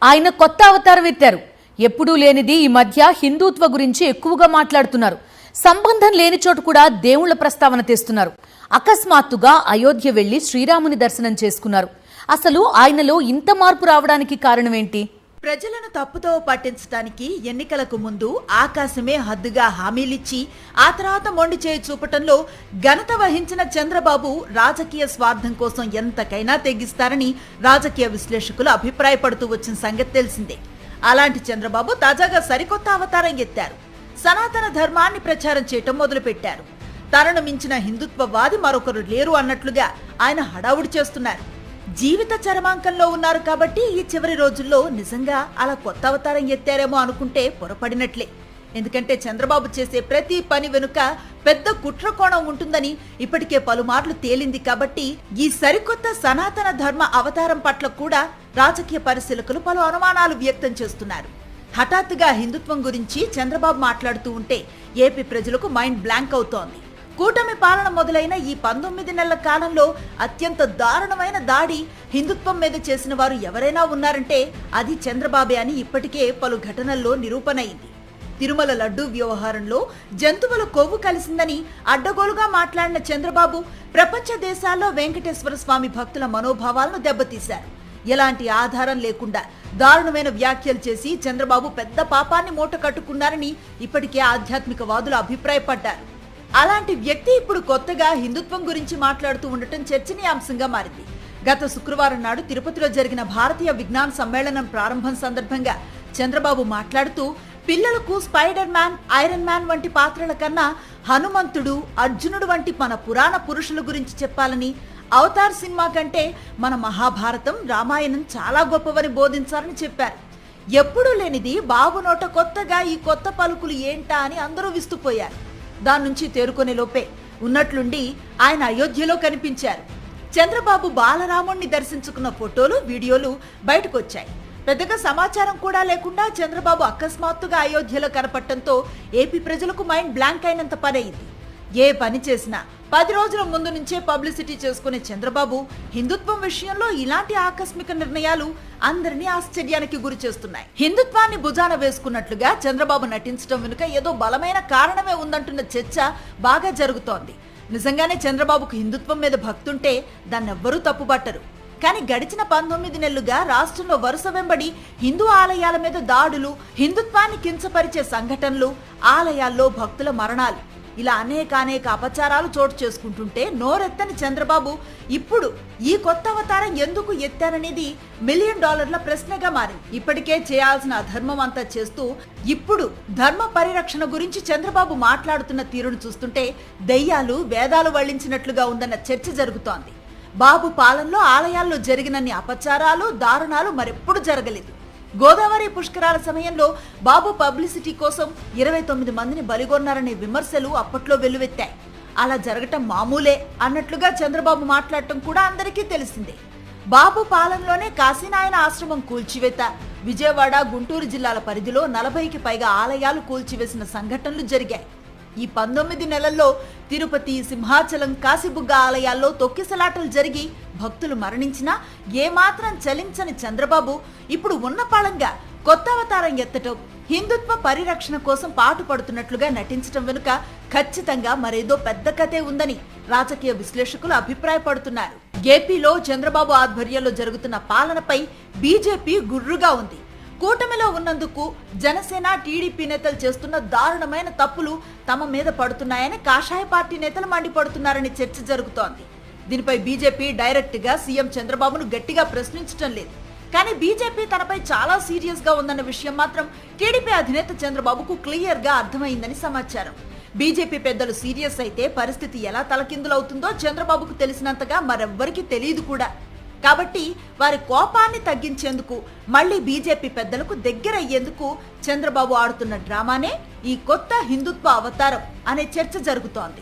ఆయన కొత్త అవతారం ఎత్తారు. ఎప్పుడూ లేనిది ఈ మధ్య హిందూత్వ గురించి ఎక్కువగా మాట్లాడుతున్నారు. సంబంధం లేని చోటు కూడా దేవుళ్ల ప్రస్తావన తెస్తున్నారు. అకస్మాత్తుగా అయోధ్య వెళ్లి శ్రీరాముని దర్శనం చేసుకున్నారు. అసలు ఆయనలో ఇంత మార్పు రావడానికి కారణమేంటి? ప్రజలను తప్పుదోవ పట్టించడానికి ఎన్నికలకు ముందు ఆకాశమే హద్దుగా హామీలిచ్చి ఆ తర్వాత మొండి చేయి చూపటంలో ఘనత వహించిన చంద్రబాబు రాజకీయ స్వార్థం కోసం ఎంతకైనా తెగిస్తారని రాజకీయ విశ్లేషకులు అభిప్రాయపడుతూ వచ్చిన సంగతి తెలిసిందే. అలాంటి చంద్రబాబు తాజాగా సరికొత్త అవతారం ఎత్తారు. సనాతన ధర్మాన్ని ప్రచారం చేయటం మొదలుపెట్టారు. తనను మించిన హిందుత్వవాది మరొకరు లేరు అన్నట్లుగా ఆయన హడావుడి చేస్తున్నారు. జీవిత చరమాంకంలో ఉన్నారు కాబట్టి ఈ చివరి రోజుల్లో నిజంగా అలా కొత్త అవతారం ఎత్తారేమో అనుకుంటే పొరపడినట్లే. ఎందుకంటే చంద్రబాబు చేసే ప్రతి పని వెనుక పెద్ద కుట్రకోణం ఉంటుందని ఇప్పటికే పలుమార్లు తేలింది. కాబట్టి ఈ సరికొత్త సనాతన ధర్మ అవతారం పట్ల కూడా రాజకీయ పరిశీలకులు పలు అనుమానాలు వ్యక్తం చేస్తున్నారు. హఠాత్తుగా హిందుత్వం గురించి చంద్రబాబు మాట్లాడుతూ ఉంటే ఏపీ ప్రజలకు మైండ్ బ్లాంక్ అవుతోంది. కూటమి పాలన మొదలైన ఈ 19 నెలల కాలంలో అత్యంత దారుణమైన దాడి హిందుత్వం మీద చేసిన వారు ఎవరైనా ఉన్నారంటే అది చంద్రబాబే అని ఇప్పటికే పలు ఘటనల్లో నిరూపణయింది. తిరుమల లడ్డూ వ్యవహారంలో జంతువుల కొవ్వు కలిసిందని అడ్డగోలుగా మాట్లాడిన చంద్రబాబు ప్రపంచ దేశాల్లో వెంకటేశ్వర స్వామి భక్తుల మనోభావాలను దెబ్బతీశారు. ఎలాంటి ఆధారం లేకుండా దారుణమైన వ్యాఖ్యలు చేసి చంద్రబాబు పెద్ద పాపాన్ని మూట కట్టుకున్నారని ఇప్పటికే ఆధ్యాత్మికవాదులు అభిప్రాయపడ్డారు. అలాంటి వ్యక్తి ఇప్పుడు కొత్తగా హిందుత్వం గురించి మాట్లాడుతూ ఉండటం చర్చనీయాంశంగా మారింది. గత శుక్రవారం నాడు తిరుపతిలో జరిగిన భారతీయ విజ్ఞాన సమ్మేళనం ప్రారంభం సందర్భంగా చంద్రబాబు మాట్లాడుతూ పిల్లలకు స్పైడర్ మ్యాన్, ఐరన్ మ్యాన్ వంటి పాత్రల కన్నా హనుమంతుడు, అర్జునుడు వంటి మన పురాణ పురుషుల గురించి చెప్పాలని, అవతార్ సినిమా కంటే మన మహాభారతం, రామాయణం చాలా గొప్పవని బోధించాలని చెప్పారు. ఎప్పుడూ లేనిది బాబు నోట కొత్తగా ఈ కొత్త పలుకులు ఏంటా అని అందరూ విస్తుపోయారు. దాని నుంచి తేరుకునే లోపే ఉన్నట్లుండి ఆయన అయోధ్యలో కనిపించారు. చంద్రబాబు బాలరాముణ్ణి దర్శించుకున్న ఫోటోలు, వీడియోలు బయటకొచ్చాయి. పెద్దగా సమాచారం కూడా లేకుండా చంద్రబాబు అకస్మాత్తుగా అయోధ్యలో కనపడటంతో ఏపీ ప్రజలకు మైండ్ బ్లాంక్ అయినంత పనయింది. ఏ పని చేసినా 10 రోజుల ముందు నుంచే పబ్లిసిటీ చేసుకునే చంద్రబాబు హిందుత్వం విషయంలో ఇలాంటి ఆకస్మిక నిర్ణయాలు అందరినీ ఆశ్చర్యానికి గురి చేస్తున్నాయి. హిందుత్వాన్ని భుజాన వేసుకున్నట్లుగా చంద్రబాబు నటించడం వెనుక ఏదో బలమైన కారణమే ఉందంటున్న చర్చ బాగా జరుగుతోంది. నిజంగానే చంద్రబాబుకు హిందుత్వం మీద భక్తుంటే దాన్నెవ్వరూ తప్పుబట్టరు. కానీ గడిచిన 19 నెలలుగా రాష్ట్రంలో వరుస వెంబడి హిందూ ఆలయాల మీద దాడులు, హిందుత్వాన్ని కించపరిచే సంఘటనలు, ఆలయాల్లో భక్తుల మరణాలు, ఇలా అనేక అపచారాలు చోటు చేసుకుంటుంటే నోరెత్తని చంద్రబాబు ఇప్పుడు ఈ కొత్త అవతారం ఎందుకు ఎత్తారనేది $1 మిలియన్ ప్రశ్నగా మారింది. ఇప్పటికే చేయాల్సిన అధర్మం అంతా చేస్తూ ఇప్పుడు ధర్మ పరిరక్షణ గురించి చంద్రబాబు మాట్లాడుతున్న తీరును చూస్తుంటే దెయ్యాలు వేదాలు వల్లించినట్లుగా ఉందన్న చర్చ జరుగుతోంది. బాబు పాలనలో ఆలయాల్లో జరిగినన్ని అపచారాలు, దారుణాలు మరెప్పుడు జరగలేదు. గోదావరి పుష్కరాల సమయంలో బాబు పబ్లిసిటీ కోసం 29 మందిని బలిగొన్నారనే విమర్శలు అప్పట్లో వెల్లువెత్తాయి. అలా జరగటం మామూలే అన్నట్లుగా చంద్రబాబు మాట్లాడటం కూడా అందరికీ తెలిసిందే. బాబు పాలనలోనే కాశీనాయన ఆశ్రమం కూల్చివేత, విజయవాడ, గుంటూరు జిల్లాల పరిధిలో 40కి పైగా ఆలయాలు కూల్చివేసిన సంఘటనలు జరిగాయి. ఈ 19 నెలల్లో తిరుపతి, సింహాచలం, కాశీబుగ్గ ఆలయాల్లో తొక్కిసలాటలు జరిగి భక్తులు మరణించినా ఏమాత్రం చలించని చంద్రబాబు ఇప్పుడు ఉన్నపాళంగా కొత్త అవతారం ఎత్తటం, హిందుత్వ పరిరక్షణ కోసం పాటుపడుతున్నట్లుగా నటించటం వెనుక ఖచ్చితంగా మరేదో పెద్ద కథే ఉందని రాజకీయ విశ్లేషకులు అభిప్రాయపడుతున్నారు. ఏపీలో చంద్రబాబు ఆధ్వర్యంలో జరుగుతున్న పాలనపై బీజేపీ గుర్రుగా ఉంది. కూటమిలో ఉన్నందుకు జనసేన, టీడీపీ నేతలు చేస్తున్న దారుణమైన తప్పులు తమ మీద పడుతున్నాయని కాషాయ పార్టీ నేతలు మండిపడుతున్నారని చర్చ జరుగుతోంది. దీనిపై బీజేపీ డైరెక్ట్ గా సీఎం చంద్రబాబును గట్టిగా ప్రశ్నించడం లేదు. కానీ బీజేపీ తనపై చాలా సీరియస్ గా ఉందన్న విషయం మాత్రం టీడీపీ అధినేత చంద్రబాబుకు క్లియర్ గా అర్థమైందని సమాచారం. బీజేపీ పెద్దలు సీరియస్ అయితే పరిస్థితి ఎలా తలకిందులవుతుందో చంద్రబాబుకు తెలిసినంతగా మరెవ్వరికీ తెలియదు కూడా. కాబట్టి వారి కోపాన్ని తగ్గించేందుకు, మళ్లీ బీజేపీ పెద్దలకు దగ్గరయ్యేందుకు చంద్రబాబు ఆడుతున్న డ్రామానే ఈ కొత్త హిందుత్వ అవతారం అనే చర్చ జరుగుతోంది.